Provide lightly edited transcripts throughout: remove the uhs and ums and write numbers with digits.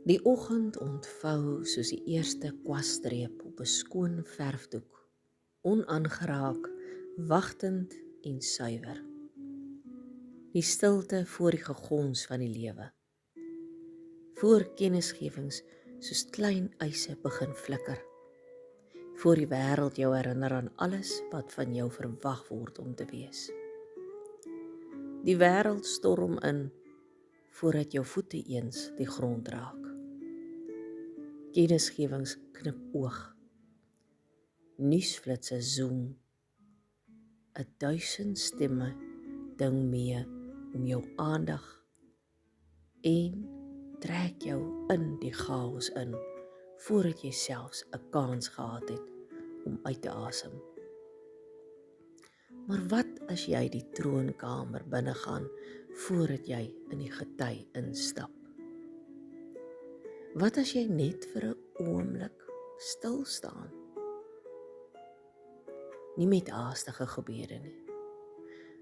Die oggend ontvou soos die eerste kwasstreep op 'n skoon verfdoek, onaangeraak, wagtend en suiwer. Die stilte voor die gegons van die lewe, voor kennisgewings soos klein eise begin flikker, voor die wêreld jou herinner aan alles wat van jou verwag word om te wees. Die wêreld storm in voordat jou voete eens die grond raak. Kennisgewings knip oog, nuusflitse zoom, 1000 stemme ding mee om jou aandag en trek jou in die chaos in, voordat jy selfs 'n kans gehad het om uit te asem. Maar wat as jy die troonkamer binnegaan voordat jy in die gety instap? Wat as jy net vir 'n oomblik stil staan? Nie met haastige gebede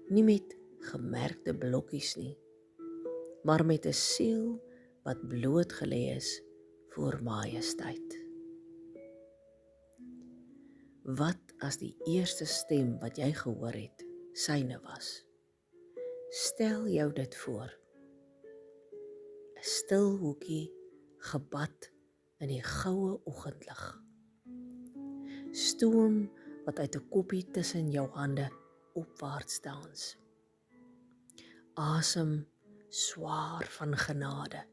nie met gemerkte blokkies nie, maar met 'n siel wat blootgelê is voor majesteit. Wat as die eerste stem wat jy gehoor het, syne was? Stel jou dit voor. 'n Stil hoekie gebad in die goue oggendlig. Stoom wat uit 'n koppie tussen jou hande opwaarts dans. Asem swaar van genade.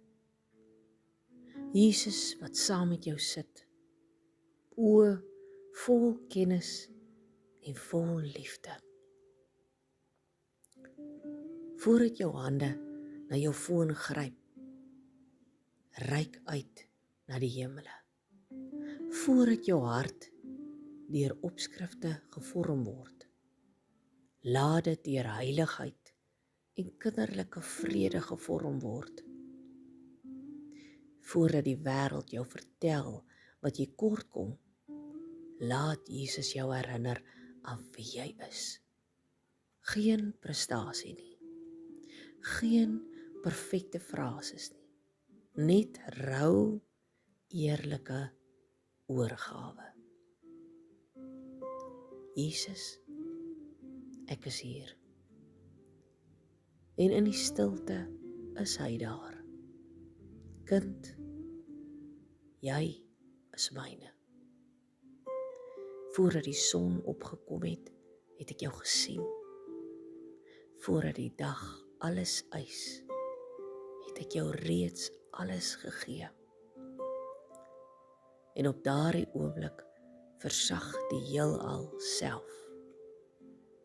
Jesus wat saam met jou sit, oë vol kennis en vol liefde. Voordat jou hande na jou foon gryp, reik uit na die hemele. Voordat jou hart deur opskrifte gevorm word, laat dit deur heiligheid en kinderlike vrede gevorm word. Voordat die wêreld jou vertel wat jy kort kom, laat Jesus jou herinner aan wie jy is. Geen prestasie nie, geen perfekte frases nie, net rou, eerlike oorgawe. Jesus, ek is hier. En in die stilte is hy daar. Kind, jy is myne. Voordat die son opgekom het, het ek jou gesien. Voordat die dag alles eis, het ek jou reeds alles gegee. En op daardie oomblik versag die heelal self.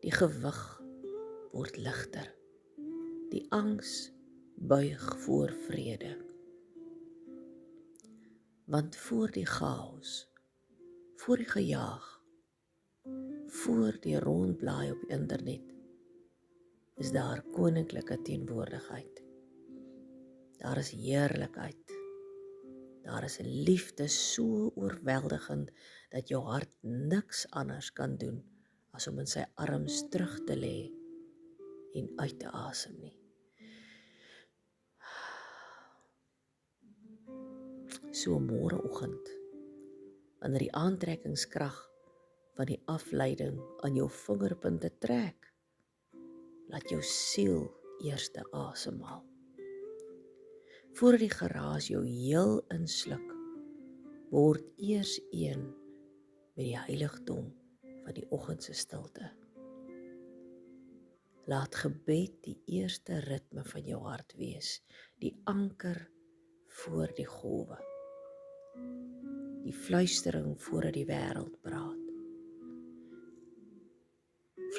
Die gewig word ligter. Die angs buig voor vrede. Want voor die chaos, voor die gejaag, voor die rondblaai op internet, is daar koninklike teenwoordigheid. Daar is heerlikheid. Daar is 'n liefde so oorweldigend dat jou hart niks anders kan doen as om in sy arms terug te lê en uit te asem nie. So môreoggend, wanneer die aantrekkingskrag van die afleiding aan jou vingerpunte trek, laat jou siel eers asemhaal. Voordat die geraas jou heel insluk, word eers een met die heiligdom van die oggendse stilte. Laat gebed die eerste ritme van jou hart wees, die anker voor die golwe, die fluistering voordat die wêreld praat.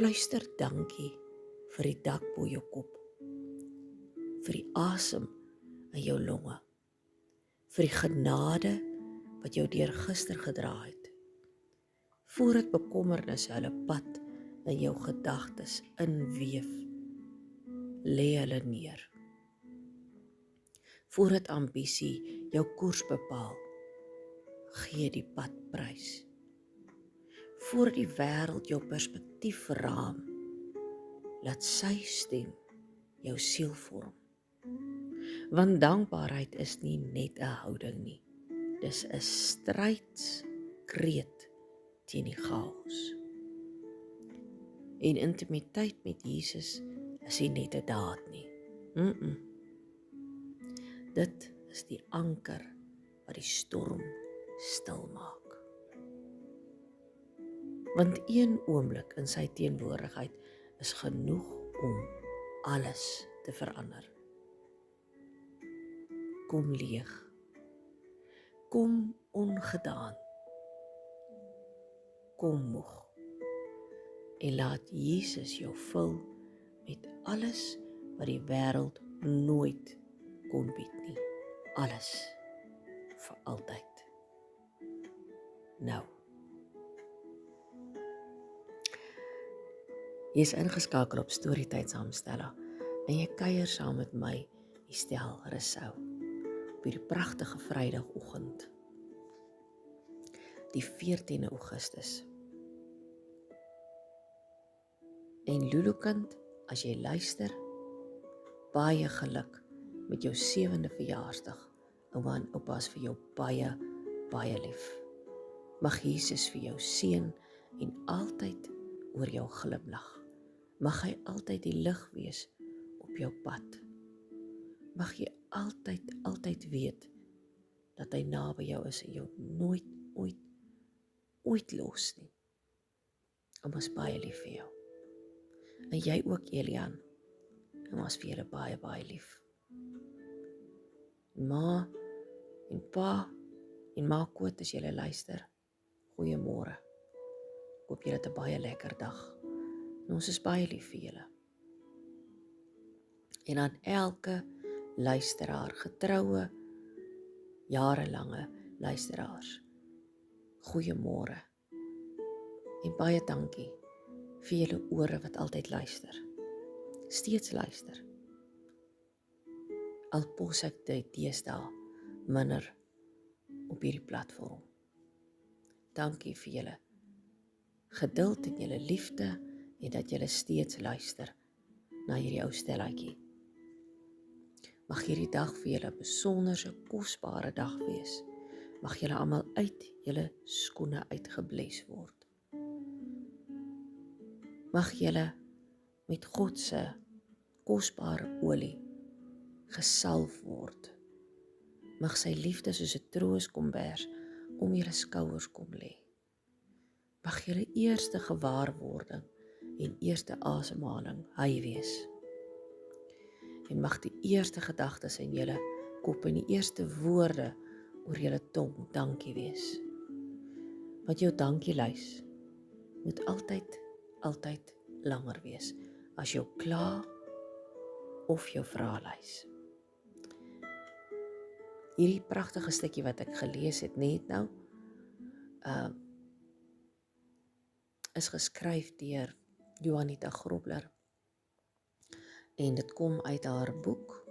Fluister dankie vir die dak bo jou kop, vir die asem in jou longe, vir die genade wat jou deur gister gedra het, voordat bekommernisse hulle pad in jou gedagtes inweef, lê hulle neer. Voordat ambisie jou koers bepaal, gee die pad prys. Voordat die wêreld jou perspektief verraam, laat sy stem jou siel vorm. Want dankbaarheid is nie net 'n houding nie. Dis 'n stryds-kreet teen die chaos. En intimiteit met Jesus is nie net 'n daad nie. Dit is die anker wat die storm stil maak. Want een oomblik in sy teenwoordigheid is genoeg om alles te verander. Kom leeg. Kom ongedaan. Kom moeg. En laat Jesus jou vul met alles wat die wêreld nooit kon bied nie. Alles. Vir altyd. Nou. Jy is ingeskakel op Storytyd saam Stella en jy kuier saam met my, Estel Rousseau, op hierdie pragtige Vrydagoggend, die 14de Augustus. En Lulukind, as jy luister, baie geluk met jou 7de verjaarsdag. Ouma en oupa is vir jou baie, baie lief. Mag Jesus vir jou seën en altyd oor jou glimlag. Mag hy altyd die lig wees op jou pad. Mag jy altyd weet dat hy naby jou is en jou nooit, ooit los nie. Ouma is baie lief vir jou. En jy ook, Elian. Ouma is vir julle baie, baie lief. Ma en pa en ma Koot, as julle luister, goeiemôre. Ek hoop julle het 'n baie lekker dag. En ons is baie lief vir julle. En aan elke luisteraar, getroue, jarelange luisteraars, goeiemôre. En baie dankie vir julle ore wat altyd luister. Steeds luister. Al pos ek dit deesdae minder op hierdie platform. Dankie vir julle geduld en julle liefde en dat julle steeds luister na hierdie ou stellaatjie. Mag hierdie dag vir julle 'n besonderse, kosbare dag wees. Mag julle almal uit julle skoene uitgebles word. Mag julle met God se kosbare olie gesalf word. Mag sy liefde soos 'n trooskombers om julle skouers kom lê. Mag julle eerste gewaarwording en eerste asemhaling hy wees. En mag die eerste gedagtes in julle kop en die eerste woorde oor julle tong dankie wees. Want jou dankielys moet altyd langer wees as jou kla of jou vraelys. Hierdie pragtige stukkie wat ek gelees het net nou, is geskryf deur Juanita Grobler. En dit kom uit haar boek,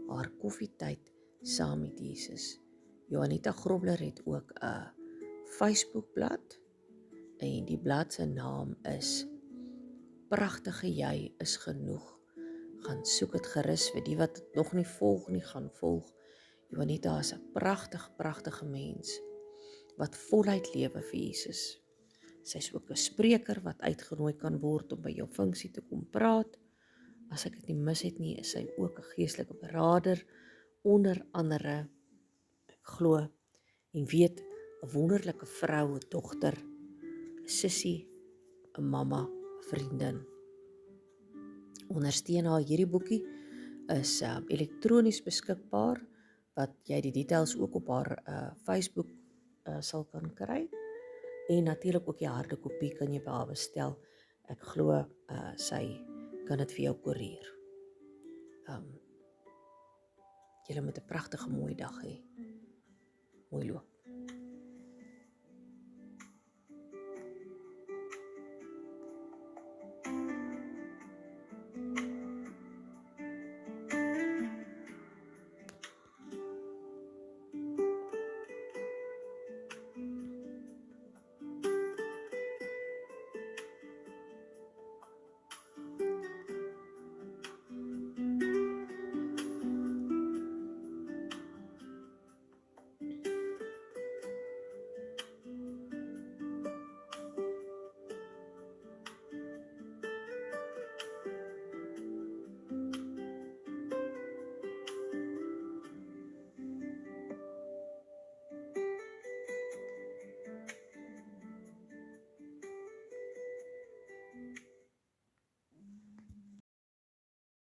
haar Koffietyd saam met Jesus. Juanita Grobler het ook 'n Facebookblad en die blad se naam is Pragtige Jy is Genoeg. Gaan soek dit gerus vir die wat het nog nie volg nie, gaan volg. Juanita is 'n pragtige mens wat voluit lewe vir Jesus. Sy is ook 'n spreker wat uitgenooi kan word om by jou funksie te kom praat. As ek dit nie mis het nie, is sy ook 'n geestelike beraader, onder andere, ek glo en weet, 'n wonderlike vrou, 'n dogter, 'n sussie, 'n mamma, 'n vriendin. Ondersteun haar. Hierdie boekie is elektronies beskikbaar, wat jy die details ook op haar Facebook sal kan kry. En natuurlik ook die harde kopie kan jy by haar bestel. Ek glo sy kan dit vir jou koerier. Julle moet 'n pragtige mooi dag hê. Mooi loop.